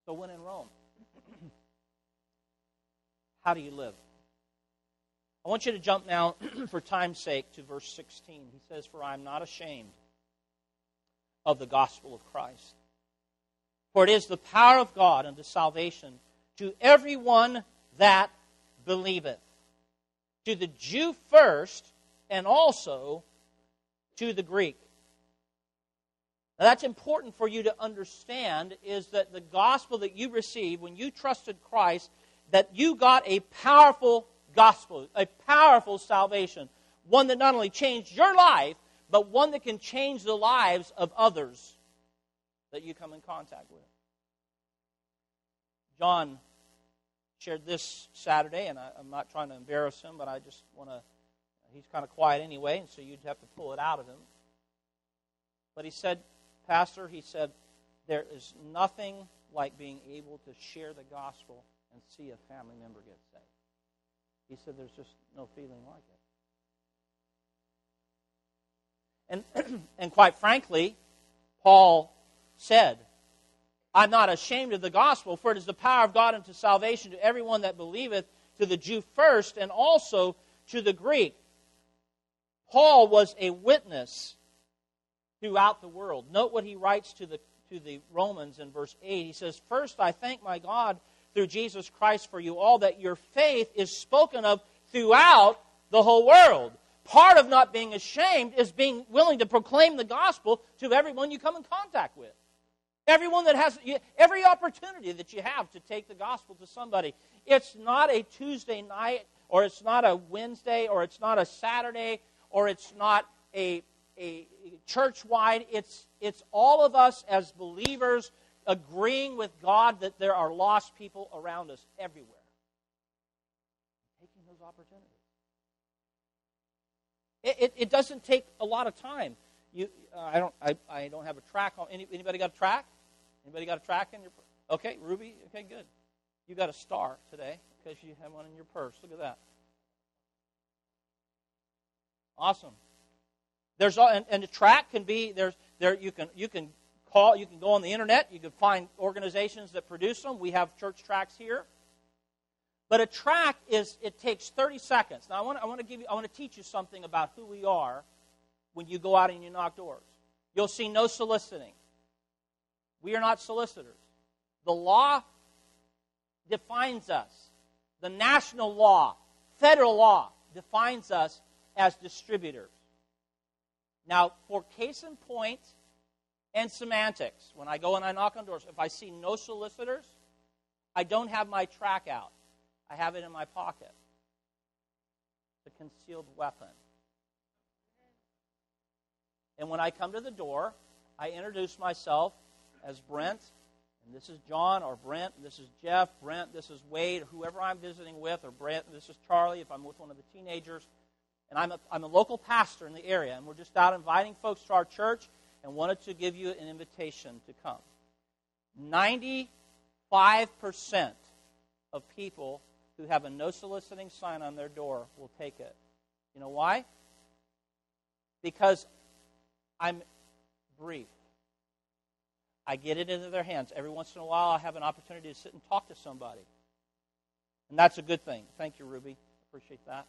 So when in Rome, how do you live? I want you to jump now, for time's sake, to verse 16. He says, "For I am not ashamed of the gospel of Christ. For it is the power of God unto salvation to everyone that believeth, to the Jew first, and also to the Greek." Now that's important for you to understand, is that the gospel that you received when you trusted Christ, that you got a powerful gospel, a powerful salvation, one that not only changed your life, but one that can change the lives of others that you come in contact with. John shared this Saturday, and I'm not trying to embarrass him, but I just want to, he's kind of quiet anyway, and so you'd have to pull it out of him. But he said, Pastor, he said, there is nothing like being able to share the gospel and see a family member get saved. He said there's just no feeling like it. And quite frankly, Paul said, I'm not ashamed of the gospel, for it is the power of God unto salvation to everyone that believeth, to the Jew first, and also to the Greek. Paul was a witness throughout the world. Note what he writes to the Romans in verse 8. He says, "First I thank my God through Jesus Christ for you all, that your faith is spoken of throughout the whole world." Part of not being ashamed is being willing to proclaim the gospel to everyone you come in contact with. Everyone that has, every opportunity that you have to take the gospel to somebody. It's not a Tuesday night, or it's not a Wednesday, or it's not a Saturday, or it's not a church-wide. It's all of us as believers agreeing with God that there are lost people around us everywhere. Taking those opportunities. It doesn't take a lot of time. I don't have a track on. Anybody got a track? Anybody got a track in your? Okay, Ruby. Okay, good. You got a star today because you have one in your purse. Look at that. Awesome. There's and the track can be there. You can call. You can go on the internet. You can find organizations that produce them. We have church tracks here. But a track it takes 30 seconds. Now I want to teach you something about who we are when you go out and you knock doors. You'll see no soliciting. We are not solicitors. The law defines us. The national law, federal law, defines us as distributors. Now, for case in point and semantics, when I go and I knock on doors, if I see no solicitors, I don't have my track out. I have it in my pocket. The concealed weapon. And when I come to the door, I introduce myself as Brent, and this is John, or Brent, and this is Jeff, Brent, this is Wade, or whoever I'm visiting with, or Brent, and this is Charlie if I'm with one of the teenagers. And I'm a local pastor in the area, and we're just out inviting folks to our church and wanted to give you an invitation to come. 95% of people who have a no soliciting sign on their door will take it. You know why? Because I'm brief. I get it into their hands. Every once in a while I have an opportunity to sit and talk to somebody. And that's a good thing. Thank you, Ruby. Appreciate that.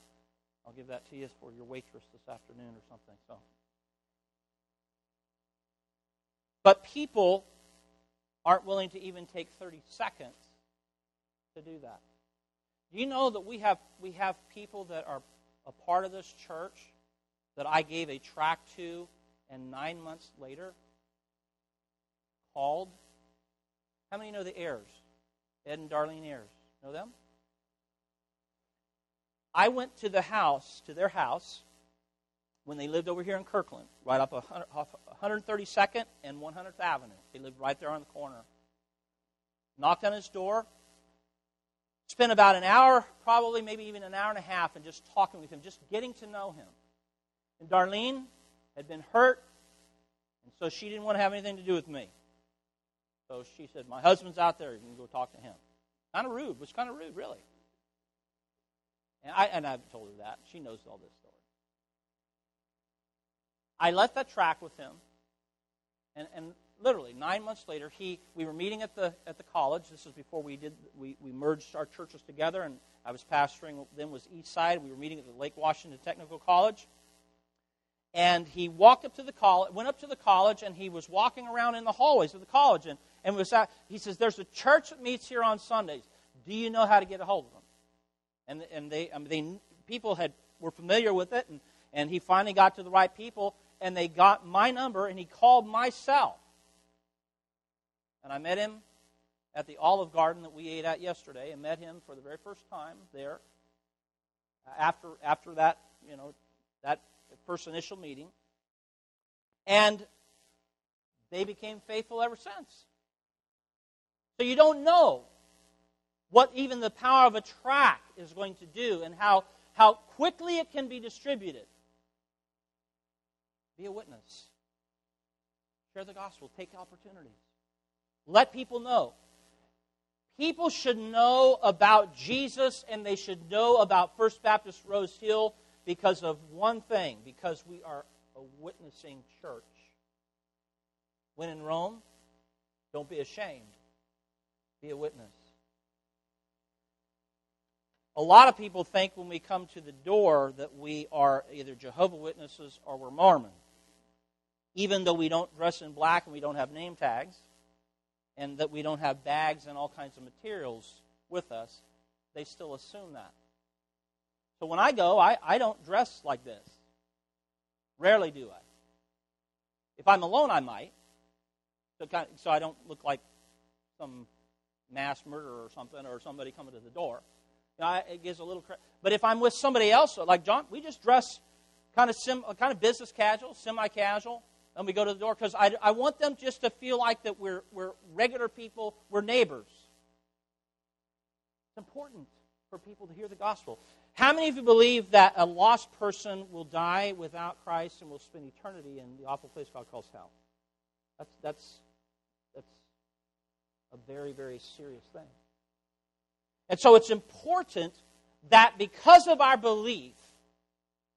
I'll give that to you for your waitress this afternoon or something. So, but people aren't willing to even take 30 seconds to do that. Do you know that we have people that are a part of this church that I gave a tract to, and 9 months later called? How many know the Ayers? Ed and Darlene Ayers. Know them? I went to their house, when they lived over here in Kirkland, right up off 132nd and 100th Avenue. They lived right there on the corner. Knocked on his door. Spent about an hour, probably maybe even an hour and a half, and just talking with him, just getting to know him. And Darlene had been hurt, and so she didn't want to have anything to do with me. So she said, my husband's out there, you can go talk to him. Kind of rude. It was kind of rude, really. And I've told her that. She knows all this story. I left that track with him, literally 9 months later, we were meeting at the college. This is before we merged our churches together, and I was pastoring. Then was East Side. We were meeting at the Lake Washington Technical College, and he went up to the college, and he was walking around in the hallways of the college, and he says, "There's a church that meets here on Sundays. Do you know how to get a hold of them?" And people were familiar with it, and he finally got to the right people, and they got my number, and he called my cell. And I met him at the Olive Garden that we ate at yesterday, and met him for the very first time there. After that, that first initial meeting, and they became faithful ever since. So you don't know what even the power of a tract is going to do, and how quickly it can be distributed. Be a witness. Share the gospel. Take opportunities. Let people know. People should know about Jesus, and they should know about First Baptist Rose Hill because of one thing, because we are a witnessing church. When in Rome, don't be ashamed. Be a witness. A lot of people think when we come to the door that we are either Jehovah's Witnesses or we're Mormon. Even though we don't dress in black and we don't have name tags, and that we don't have bags and all kinds of materials with us, they still assume that. So when I go, I don't dress like this. Rarely do I. If I'm alone, I might. So I don't look like some mass murderer or something, or somebody coming to the door. It gives a little. But if I'm with somebody else, like John, we just dress kind of business casual, semi-casual, and we go to the door, because I want them just to feel like that we're regular people, we're neighbors. It's important for people to hear the gospel. How many of you believe that a lost person will die without Christ and will spend eternity in the awful place God calls hell? That's a very, very serious thing. And so it's important that because of our belief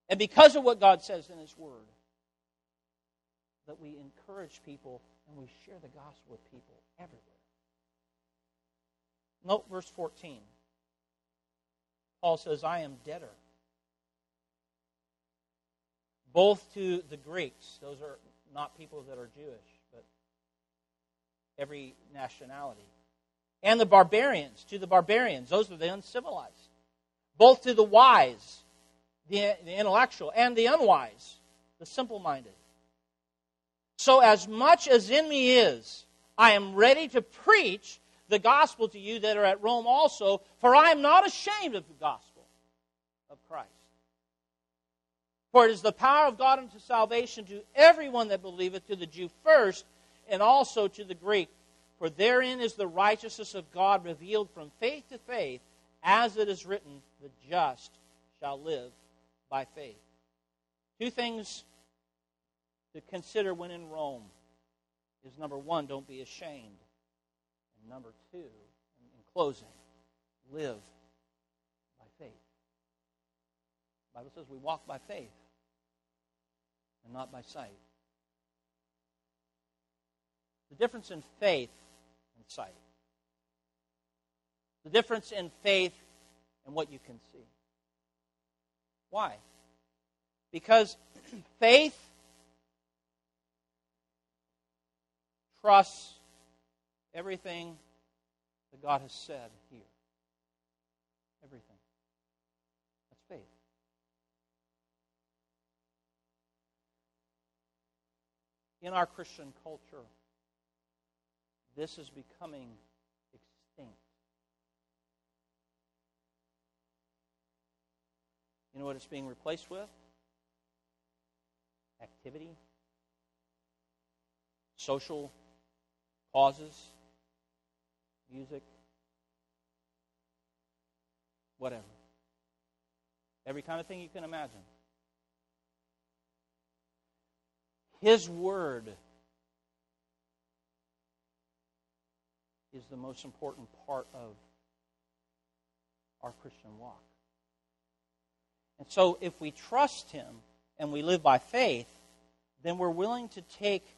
and because of what God says in His Word, that we encourage people and we share the gospel with people everywhere. Note verse 14. Paul says, "I am debtor, both to the Greeks," those are not people that are Jewish, but every nationality, "and the barbarians," to the barbarians, those are the uncivilized, "both to the wise," the intellectual, "and the unwise," the simple-minded. "So as much as in me is, I am ready to preach the gospel to you that are at Rome also, for I am not ashamed of the gospel of Christ. For it is the power of God unto salvation to everyone that believeth, to the Jew first, and also to the Greek. For therein is the righteousness of God revealed from faith to faith, as it is written, the just shall live by faith." Two things to consider when in Rome is, number one, don't be ashamed. And number two, in closing, live by faith. The Bible says we walk by faith and not by sight. The difference in faith and sight. The difference in faith and what you can see. Why? Because faith trusts everything that God has said here. Everything. That's faith. In our Christian culture, this is becoming extinct. You know what it's being replaced with? Activity, social causes, music, whatever. Every kind of thing you can imagine. His Word is the most important part of our Christian walk. And so if we trust Him and we live by faith, then we're willing to take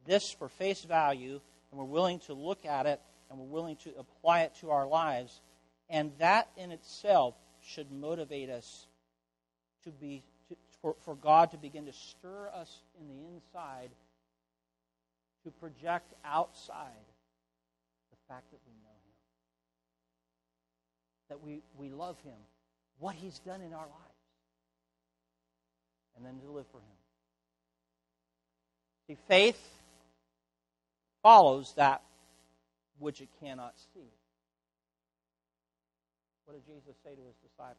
this for face value, and we're willing to look at it, and we're willing to apply it to our lives. And that in itself should motivate us for God to begin to stir us in the inside to project outside the fact that we know Him, that we love Him, what He's done in our lives, and then to live for Him. See, faith follows that which it cannot see. What did Jesus say to His disciples?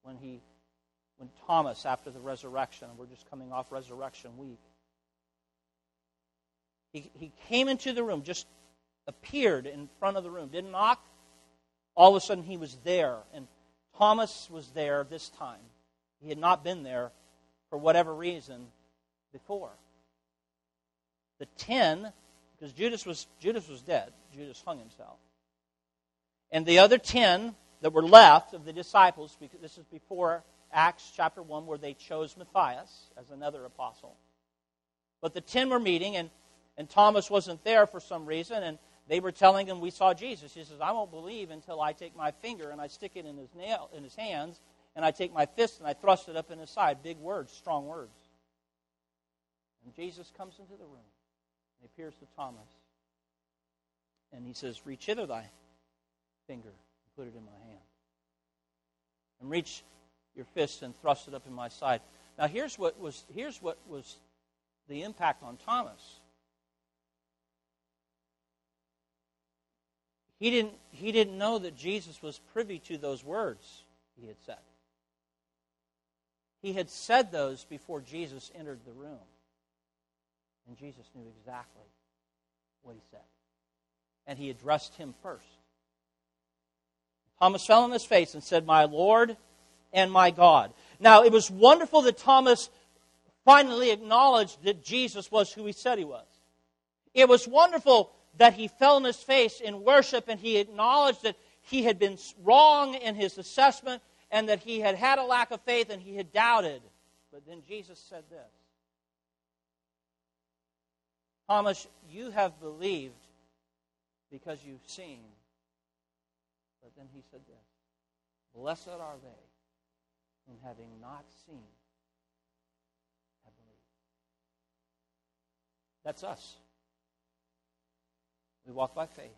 When Thomas, after the resurrection, and we're just coming off Resurrection Week, he came into the room, just appeared in front of the room, didn't knock. All of a sudden he was there, and Thomas was there this time. He had not been there for whatever reason before. The 10, because Judas was dead. Judas hung himself. And the other 10 that were left of the disciples, because this is before Acts chapter 1, where they chose Matthias as another apostle. But the 10 were meeting, and Thomas wasn't there for some reason, and they were telling him, we saw Jesus. He says, I won't believe until I take my finger and I stick it in his hands, and I take my fist and I thrust it up in his side. Big words, strong words. And Jesus comes into the room. He appears to Thomas. And he says, reach hither thy finger and put it in my hand. And reach your fist and thrust it up in my side. Now here's what was the impact on Thomas. He didn't know that Jesus was privy to those words he had said. He had said those before Jesus entered the room. And Jesus knew exactly what he said. And he addressed him first. Thomas fell on his face and said, my Lord and my God. Now, it was wonderful that Thomas finally acknowledged that Jesus was who he said he was. It was wonderful that he fell on his face in worship and he acknowledged that he had been wrong in his assessment and that he had had a lack of faith and he had doubted. But then Jesus said this, Thomas, you have believed because you've seen. But then he said this, blessed are they whom having not seen have believed. That's us. We walk by faith.